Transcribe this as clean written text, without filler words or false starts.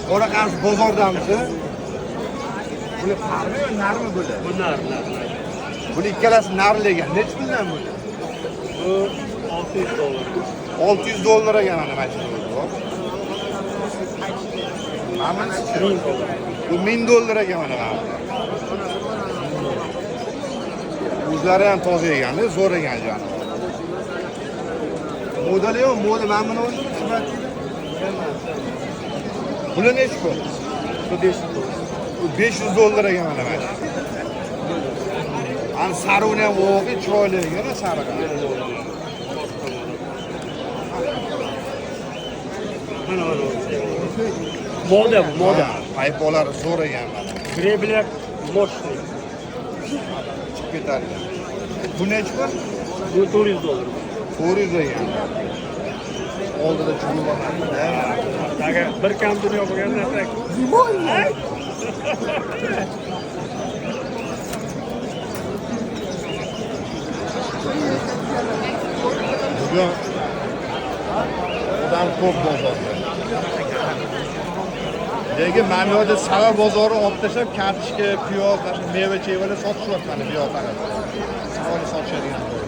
Qora qarshi bozordamisiz? Buni qarmi yo narmi buni? Bu nar. Buni ikkalasi narligan. Necha puldan buni? Bu $600. $600 ekan mana shu. Mana $1000. bu $1000 ekan mana bu. O'zlari ham toza ekan, zo'r ekan jon. Modeli yo'q, model mana buni o'zim Buni necha pul? Bu $500. Bu $500 ekan mana bu. Ana saruni ham o'g'i chiroyli ekan, sariq. Mana. Moda bu, moda. Paypolar zo'r ekan mana. Grebler мощный. Chiqib ketadi. Bu necha pul? Bu $400. 400 ekan. Oldida chulib oladi. Agar bir kam dunyo bo'lganda tak. Bugun odam ko'p bozorda. Lekin mana bu yerda Sava bozori olib tashlab, kartoshka, piyoz, meva-chevalar sotishyapti mana bu yoqda. Savani sotishadigan.